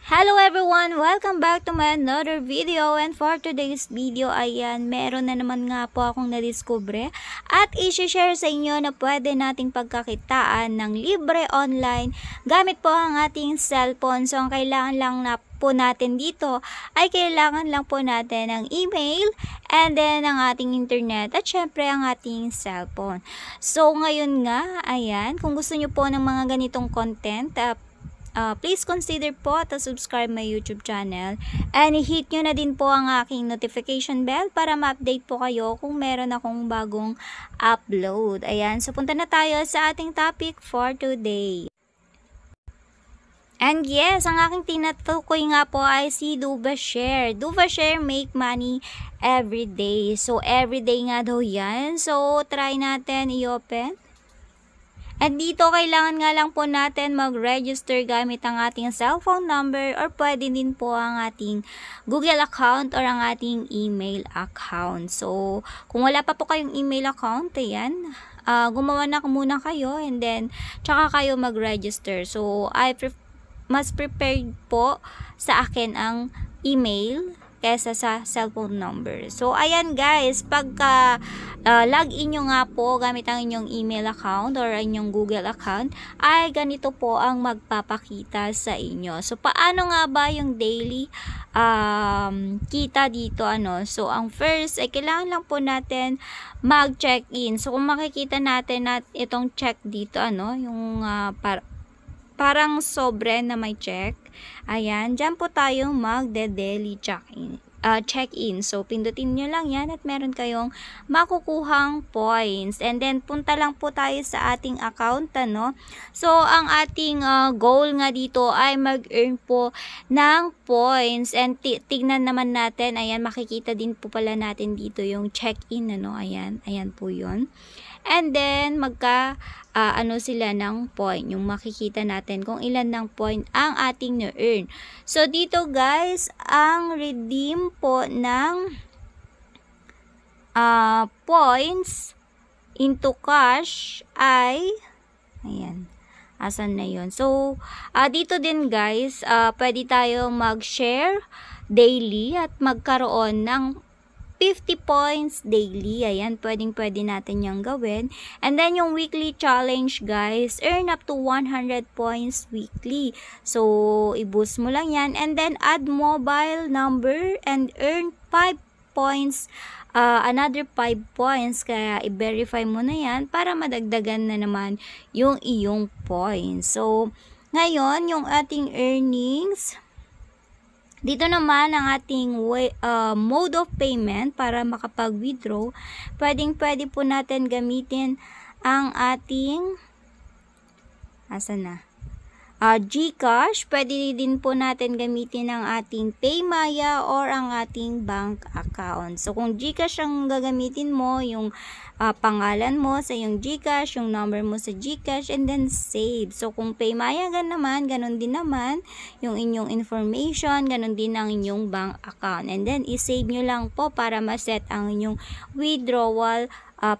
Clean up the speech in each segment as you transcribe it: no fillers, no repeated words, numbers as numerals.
Hello everyone! Welcome back to my another video, and for today's video, ayan, meron na naman nga po akong nadiskubre at i-share sa inyo na pwede nating pagkakitaan ng libre online gamit po ang ating cellphone. So ang kailangan lang na po natin dito ay kailangan lang po natin ng email and then ang ating internet at syempre ang ating cellphone. So ngayon nga, ayan, kung gusto nyo po ng mga ganitong content, please consider po to subscribe my YouTube channel and hit nyo na din po ang aking notification bell para ma-update po kayo kung meron akong bagong upload. Ayan, so punta na tayo sa ating topic for today. And yes, ang aking tinatukoy nga po ay si DuvaShare. DuvaShare make money every day. So everyday nga daw yan. So try natin i-open. At dito, kailangan nga lang po natin mag-register gamit ang ating cellphone number or pwede din po ang ating Google account or ang ating email account. So, kung wala pa po kayong email account, ayan, gumawa na muna kayo and then, tsaka kayo mag-register. So, mas prepared po sa akin ang email kesa sa cellphone number. So, ayan guys, pagka login nyo nga po gamit ang inyong email account or inyong Google account, ay ganito po ang magpapakita sa inyo. So, paano nga ba yung daily kita dito? So, ang first, ay kailangan lang po natin mag-check-in. So, kung makikita natin at itong check dito, yung parang sobre na may check. Ayan, dyan po tayo magde-daily check-in. So, pindutin nyo lang yan at meron kayong makukuhang points. And then, punta lang po tayo sa ating account, So, ang ating goal nga dito ay mag-earn po ng points. And tignan naman natin, ayan, makikita din po pala natin dito yung check-in, Ayan, ayan po yun. And then, sila ng point. Yung makikita natin kung ilan ng point ang ating na-earn. So, dito guys, ang redeem po ng points into cash ay, ayan, asan na yun? So, dito din guys, pwede tayo mag-share daily at magkaroon ng 50 points daily. Ayan, pwede natin yung gawin. And then, yung weekly challenge, guys, earn up to 100 points weekly. So, i-boost mo lang yan. And then, add mobile number and earn 5 points. Another 5 points. Kaya, i-verify mo na yan para madagdagan na naman yung iyong points. So, ngayon, yung ating earnings, dito naman ang ating mode of payment para makapag-withdraw. Pwede po natin gamitin ang ating GCash. Pwede din po natin gamitin ang ating PayMaya or ang ating bank account. So kung GCash ang gagamitin mo, yung pangalan mo sa yung GCash, yung number mo sa GCash, and then save. So kung PayMaya ganun din naman yung inyong information, ganun din ang inyong bank account. And then i-save nyo lang po para ma-set ang inyong withdrawal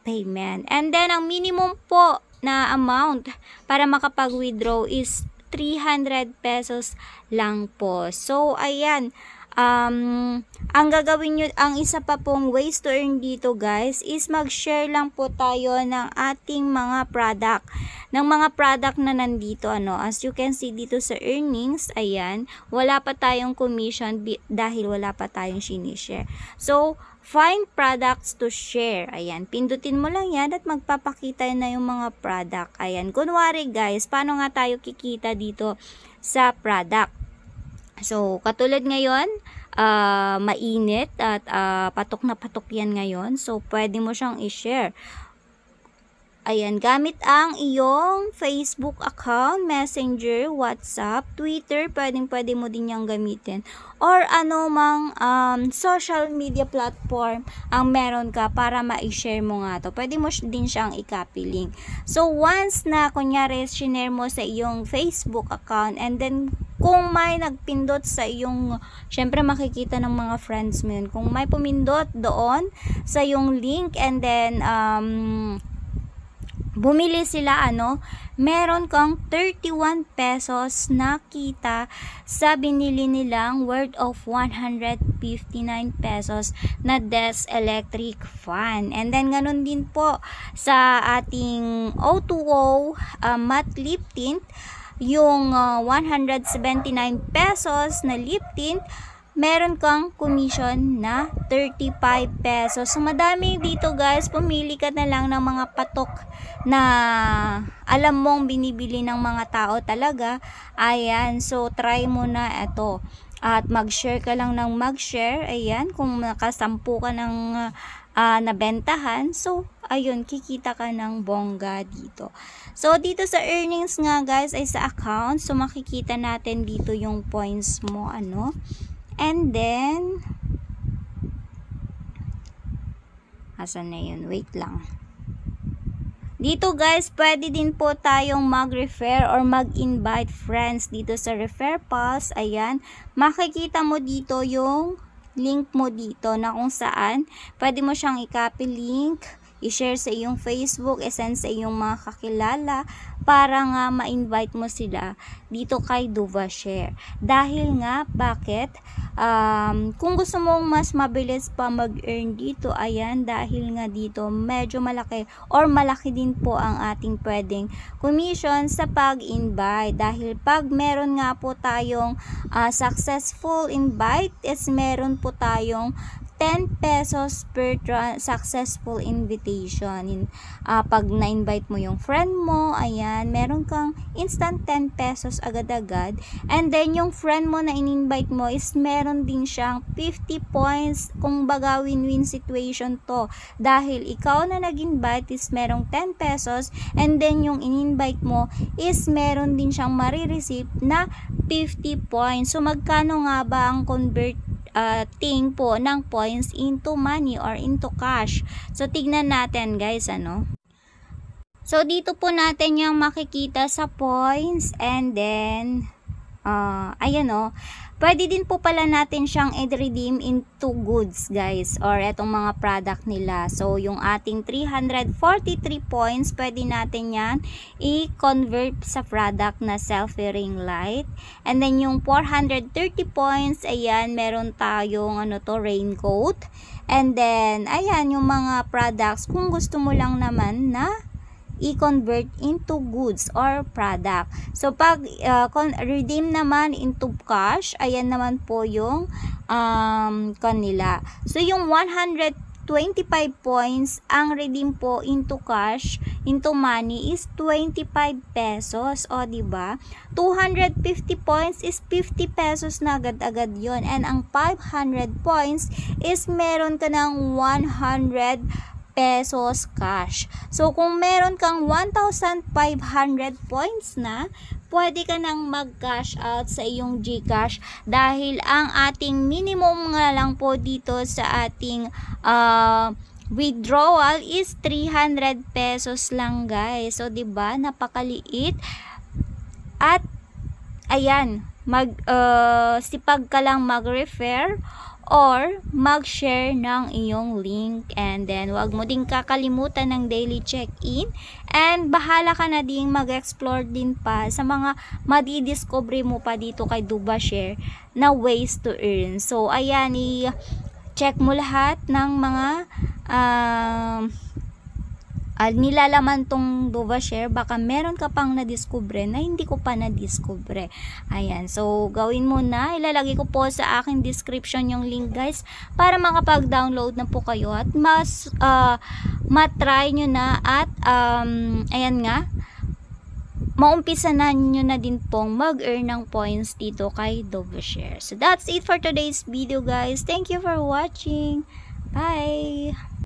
payment. And then ang minimum po na amount para makapag-withdraw is 300 pesos lang po. So, ayan. Ang gagawin nyo, ang isa pa pong ways to earn dito guys is mag-share lang po tayo ng ating mga product. Ng mga product na nandito, As you can see dito sa earnings, ayan, wala pa tayong commission dahil wala pa tayong sinishare. So, find products to share. Ayan, pindutin mo lang yan at magpapakita na yung mga product. Ayan, kunwari guys, paano nga tayo kikita dito sa product? So, katulad ngayon, mainit at patok na patok yan ngayon. So, pwede mo siyang i-share. Ayan, gamit ang iyong Facebook account, Messenger, WhatsApp, Twitter, pwede mo din yung gamitin. Or anumang social media platform ang meron ka para ma-share mo nga to. Pwede mo din siyang i-copy link. So, once na, kunyari, shinare mo sa iyong Facebook account, and then, kung may nagpindot sa iyong, syempre makikita ng mga friends mo yun. Kung may pumindot doon sa iyong link, and then, bumili sila meron kang 31 pesos na kita sa binili nilang worth of 159 pesos na Des Electric Fan. And then ganun din po sa ating O2O matte lip tint, yung 179 pesos na lip tint, meron kang commission na 35 pesos. So, madami dito guys. Pumili ka na lang ng mga patok na alam mong binibili ng mga tao talaga. Ayan. So, try mo na ito. At mag-share ka lang ng mag-share. Ayan. Kung nakasampu ka ng nabentahan. So, ayun. Kikita ka ng bongga dito. So, dito sa earnings nga guys ay sa account. So, makikita natin dito yung points mo. And then, asan na yun? Wait lang. Dito guys, pwede din po tayong mag-refer or mag-invite friends dito sa Refer Pulse. Ayan, makikita mo dito yung link mo dito na kung saan pwede mo siyang i-copy link, i-share sa iyong Facebook, i-send sa iyong mga kakilala para nga ma-invite mo sila dito kay DuvaShare. Dahil nga, bakit? Kung gusto mong mas mabilis pa mag-earn dito, ayan, dahil nga dito medyo malaki or malaki din po ang ating pwedeng commission sa pag-invite. Dahil pag meron nga po tayong successful invite, is meron po tayong 10 pesos per successful invitation. Pag na-invite mo yung friend mo, ayan, meron kang instant 10 pesos agad-agad. And then, yung friend mo na in-invite mo is meron din siyang 50 points. Kung baga, win-win situation to. Dahil ikaw na nag-invite is merong 10 pesos. And then, yung in-invite mo is meron din siyang marireceive na 50 points. So, magkano nga ba ang ting po ng points into money or into cash? So, tignan natin guys, So, dito po natin yung makikita sa points and then, ayan pwede din po pala natin siyang i-redeem into goods guys or etong mga product nila. So, yung ating 343 points, pwede natin yan i-convert sa product na selfie ring light. And then, yung 430 points, ayan, meron tayong raincoat. And then, ayan, yung mga products, kung gusto mo lang naman na i-convert into goods or product. So, pag redeem naman into cash, ayan naman po yung kanila. So, yung 125 points, ang redeem po into cash, into money is 25 pesos. O, diba? 250 points is 50 pesos na agad-agad yon. And ang 500 points is meron ka ng 100 pesos cash. So, kung meron kang 1,500 points na, pwede ka nang mag-cash out sa iyong GCash dahil ang ating minimum nga lang po dito sa ating withdrawal is 300 pesos lang guys. So, diba? Napakaliit. At, ayan, sipag ka lang mag-refer or mag-share ng iyong link. And then, wag mo din kakalimutan ng daily check-in. And, bahala ka na din mag-explore din pa sa mga madidiscover mo pa dito kay DuvaShare na ways to earn. So, ayan, i-check mo lahat ng mga nilalaman tong DuvaShare. Baka meron ka pang nadiskubre na hindi ko pa nadiskubre. Ayan. So, gawin mo na. Ilalagay ko po sa aking description yung link guys para makapag-download na po kayo at mas matry nyo na at ayan nga, maumpisa na nyo na din pong mag-earn ng points dito kay DuvaShare. So, that's it for today's video guys. Thank you for watching. Bye!